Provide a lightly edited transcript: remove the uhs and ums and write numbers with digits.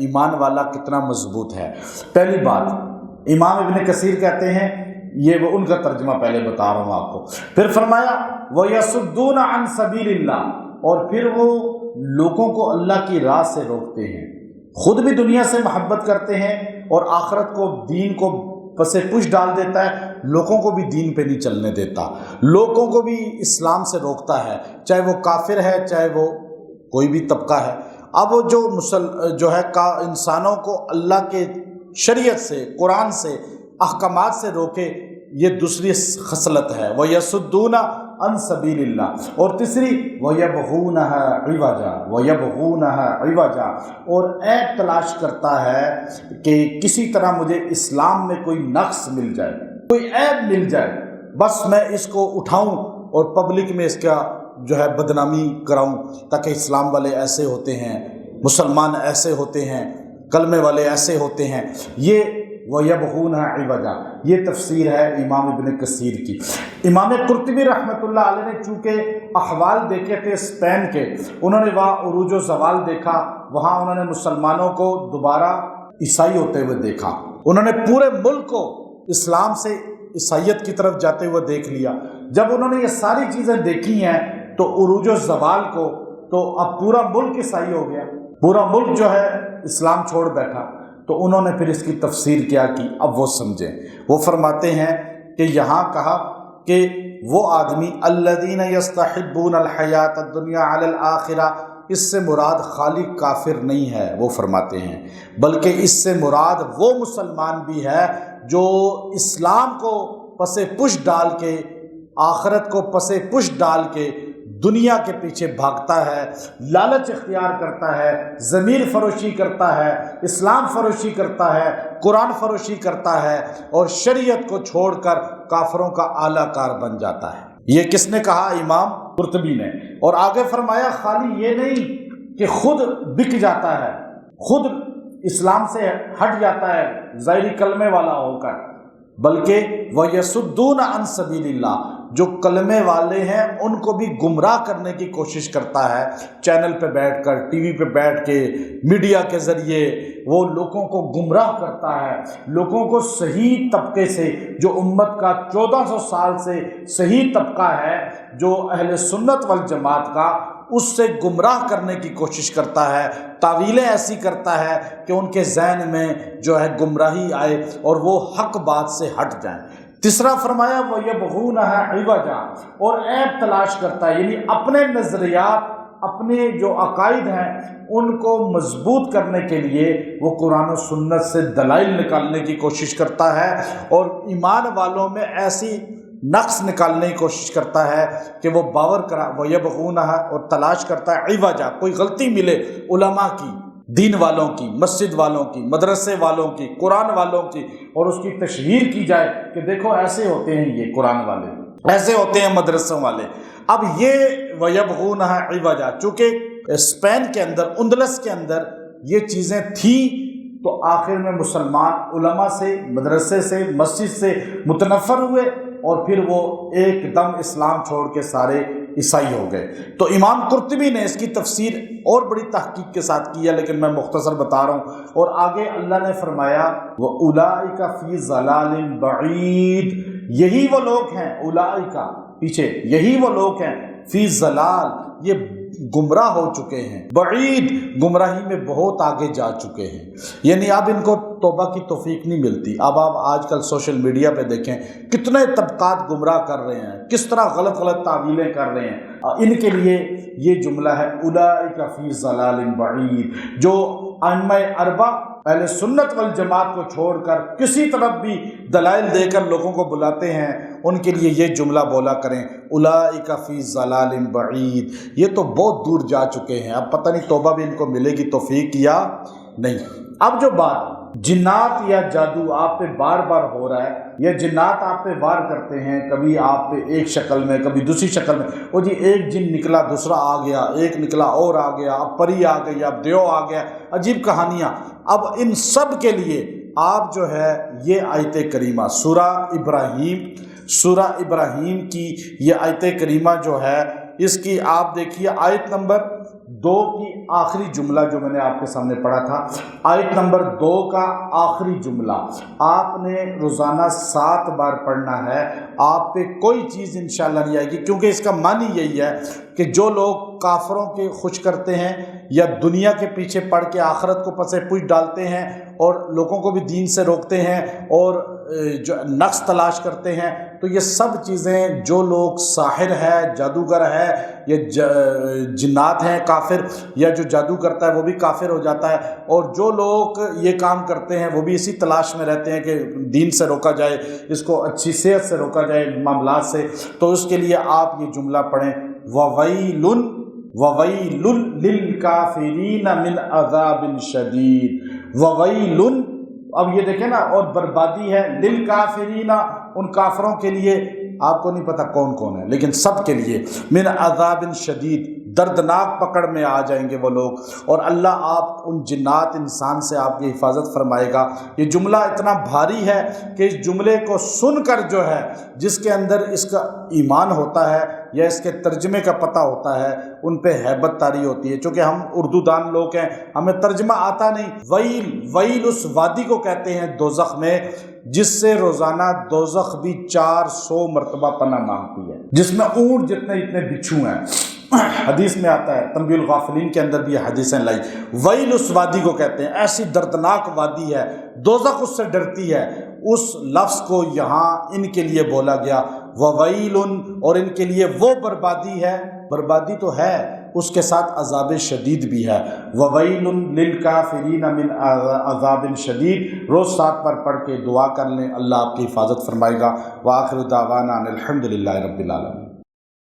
ایمان والا کتنا مضبوط ہے۔ پہلی بات امام ابن کثیر کہتے ہیں، یہ وہ ان کا ترجمہ پہلے بتا رہا ہوں آپ کو، پھر فرمایا وَيَصُدُّونَ عَن سَبِيلِ اللَّهِ، اور پھر وہ لوگوں کو اللہ کی راہ سے روکتے ہیں، خود بھی دنیا سے محبت کرتے ہیں اور آخرت کو، دین کو پس پش ڈال دیتا ہے، لوگوں کو بھی دین پہ نہیں چلنے دیتا، لوگوں کو بھی اسلام سے روکتا ہے، چاہے وہ کافر ہے چاہے وہ کوئی بھی طبقہ ہے۔ اب وہ جو ہے انسانوں کو اللہ کے شریعت سے، قرآن سے، احکامات سے روکے، یہ دوسری خصلت ہے، وَيَصُدُّونَ عَن سَبِيلِ اللَّهِ، اور تیسری وَيَبْغُونَهَا عِوَجًا، وَيَبْغُونَهَا عِوَجًا، اور عیب تلاش کرتا ہے کہ کسی طرح مجھے اسلام میں کوئی نقص مل جائے، کوئی عیب مل جائے، بس میں اس کو اٹھاؤں اور پبلک میں اس کا جو ہے بدنامی کراؤں، تاکہ اسلام والے ایسے ہوتے ہیں، مسلمان ایسے ہوتے ہیں، کلمے والے ایسے ہوتے ہیں۔ یہ وَيَبْغُونَهَا عِوَجًا، یہ تفسیر ہے امام ابن کثیر کی۔ امام قرطبی رحمۃ اللہ علیہ نے چونکہ احوال دیکھے تھے اسپین کے، انہوں نے وہاں عروج و زوال دیکھا، وہاں انہوں نے مسلمانوں کو دوبارہ عیسائی ہوتے ہوئے دیکھا، انہوں نے پورے ملک کو اسلام سے عیسائیت کی طرف جاتے ہوئے دیکھ لیا۔ جب انہوں نے یہ ساری چیزیں دیکھی ہیں تو عروج و زوال کو، تو اب پورا ملک عیسائی ہو گیا، پورا ملک جو ہے اسلام چھوڑ بیٹھا، تو انہوں نے پھر اس کی تفسیر کیا کی، اب وہ سمجھیں۔ وہ فرماتے ہیں کہ یہاں کہا کہ وہ آدمی الذین یستحبون الحیات الدنیا علی الآخرہ، اس سے مراد خالی کافر نہیں ہے، وہ فرماتے ہیں، بلکہ اس سے مراد وہ مسلمان بھی ہے جو اسلام کو پس پش ڈال کے، آخرت کو پس پش ڈال کے دنیا کے پیچھے بھاگتا ہے، لالچ اختیار کرتا ہے، ضمیر فروشی کرتا ہے، اسلام فروشی کرتا ہے، قرآن فروشی کرتا ہے، اور شریعت کو چھوڑ کر کافروں کا اعلیٰ کار بن جاتا ہے۔ یہ کس نے کہا؟ امام قرطبی نے۔ اور آگے فرمایا خالی یہ نہیں کہ خود بک جاتا ہے، خود اسلام سے ہٹ جاتا ہے ظاہری کلمے والا ہو کر، بلکہ وَيَصُدُّونَ عَن سَبِيلِ اللَّهِ، جو کلمے والے ہیں ان کو بھی گمراہ کرنے کی کوشش کرتا ہے، چینل پہ بیٹھ کر، ٹی وی پہ بیٹھ کے، میڈیا کے ذریعے وہ لوگوں کو گمراہ کرتا ہے، لوگوں کو صحیح طبقے سے، جو امت کا 1400 سال سے صحیح طبقہ ہے، جو اہل سنت والجماعت کا، اس سے گمراہ کرنے کی کوشش کرتا ہے، تعویلیں ایسی کرتا ہے کہ ان کے ذہن میں جو ہے گمراہی آئے اور وہ حق بات سے ہٹ جائیں۔ تیسرا فرمایا وَيَبْغُونَهَا عِوَجًا، اور عیب تلاش کرتا ہے، یعنی اپنے نظریات، اپنے جو عقائد ہیں ان کو مضبوط کرنے کے لیے وہ قرآن و سنت سے دلائل نکالنے کی کوشش کرتا ہے، اور ایمان والوں میں ایسی نقص نکالنے کی کوشش کرتا ہے کہ وہ باور کرا، وَيَبْغُونَهَا، اور تلاش کرتا ہے عِوَجًا، کوئی غلطی ملے علماء کی، دین والوں کی، مسجد والوں کی، مدرسے والوں کی، قرآن والوں کی، اور اس کی تشہیر کی جائے کہ دیکھو ایسے ہوتے ہیں یہ قرآن والے، ایسے ہوتے ہیں مدرسوں والے۔ اب یہ وَيَبْغُونَهَا عِوَجًا، چونکہ اسپین کے اندر، اندلس کے اندر یہ چیزیں تھیں، تو آخر میں مسلمان علماء سے، مدرسے سے، مسجد سے متنفر ہوئے، اور پھر وہ ایک دم اسلام چھوڑ کے سارے عیسائی ہو گئے۔ تو امام قرطبی نے اس کی تفسیر اور بڑی تحقیق کے ساتھ کی ہے، لیکن میں مختصر بتا رہا ہوں۔ اور آگے اللہ نے فرمایا وَأُولَئِكَ فِي ضَلَالٍ بَعِيدٍ، یہی وہ لوگ ہیں، اولئک پیچھے، یہی وہ لوگ ہیں، فی ضلال، یہ گمراہ ہو چکے ہیں، بعید، گمراہی میں بہت آگے جا چکے ہیں، یعنی اب ان کو توبہ کی توفیق نہیں ملتی۔ اب آپ آج کل سوشل میڈیا پہ دیکھیں کتنے طبقات گمراہ کر رہے ہیں، کس طرح غلط غلط تعویلیں کر رہے ہیں۔ ان کے لیے یہ جملہ ہے اولئک فی ضلال بعید، جو ائمہ اربعہ اہل سنت والجماعت کو چھوڑ کر کسی طرف بھی دلائل دے کر لوگوں کو بلاتے ہیں، ان کے لیے یہ جملہ بولا کریں اولئک فی ضلال بعید، یہ تو بہت دور جا چکے ہیں، اب پتہ نہیں توبہ بھی ان کو ملے گی توفیق یا نہیں۔ اب جو بات جنات یا جادو آپ پہ بار بار ہو رہا ہے، یا جنات آپ پہ وار کرتے ہیں، کبھی آپ پہ ایک شکل میں، کبھی دوسری شکل میں، وہ جی ایک جن نکلا دوسرا آ گیا، ایک نکلا اور آ گیا، اب پری آ گئی، اب دیو آ گیا، عجیب کہانیاں۔ اب ان سب کے لیے آپ جو ہے یہ آیت کریمہ سورہ ابراہیم کی یہ آیت کریمہ جو ہے، اس کی آپ دیکھیے آیت نمبر 2 کی آخری جملہ جو میں نے آپ کے سامنے پڑھا تھا، آیت نمبر 2 کا آخری جملہ آپ نے روزانہ 7 بار پڑھنا ہے، آپ پہ کوئی چیز انشاءاللہ نہیں آئے گی، کیونکہ اس کا معنی یہی ہے کہ جو لوگ کافروں کے خوش کرتے ہیں یا دنیا کے پیچھے پڑھ کے آخرت کو پس پوچھ ڈالتے ہیں اور لوگوں کو بھی دین سے روکتے ہیں اور جو نقص تلاش کرتے ہیں، تو یہ سب چیزیں جو لوگ ساحر ہے، جادوگر ہے یا جنات ہیں کافر، یا جو جادو کرتا ہے وہ بھی کافر ہو جاتا ہے، اور جو لوگ یہ کام کرتے ہیں وہ بھی اسی تلاش میں رہتے ہیں کہ دین سے روکا جائے، اس کو اچھی صحت سے روکا جائے معاملات سے، تو اس کے لیے آپ یہ جملہ پڑھیں، وَوَيْلٌ وَوَيْلٌ لِلْكَافِرِينَ مِنْ عَذَابٍ شَدِيدٍ، وَوَيْلٌ، اب یہ دیکھیں نا، اور بربادی ہے للکافرین، ان کافروں کے لیے، آپ کو نہیں پتہ کون کون ہے لیکن سب کے لیے، من عذاب شدید، دردناک پکڑ میں آ جائیں گے وہ لوگ، اور اللہ آپ ان جنات انسان سے آپ کی حفاظت فرمائے گا۔ یہ جملہ اتنا بھاری ہے کہ اس جملے کو سن کر جو ہے، جس کے اندر اس کا ایمان ہوتا ہے یا اس کے ترجمے کا پتہ ہوتا ہے، ان پہ ہیبت طاری ہوتی ہے، چونکہ ہم اردو دان لوگ ہیں، ہمیں ترجمہ آتا نہیں۔ ویل، ویل اس وادی کو کہتے ہیں دوزخ میں جس سے روزانہ دوزخ بھی 400 مرتبہ پناہ مانگتی ہے، جس میں اونٹ جتنے بچھو ہیں۔ حدیث میں آتا ہے، تنبیہ الغافلین کے اندر بھی یہ حدیثیں لائی، ویل اس وادی کو کہتے ہیں، ایسی دردناک وادی ہے، دوزخ اس سے ڈرتی ہے۔ اس لفظ کو یہاں ان کے لیے بولا گیا، وویل، اور ان کے لیے وہ بربادی ہے، بربادی تو ہے، اس کے ساتھ عذاب شدید بھی ہے، وویل للکافرین من عذاب شدید۔ روز 7 بار پڑھ کے دعا کر لیں، اللہ آپ کی حفاظت فرمائے گا۔ وآخر دعوانا ان الحمد للہ رب العالمین۔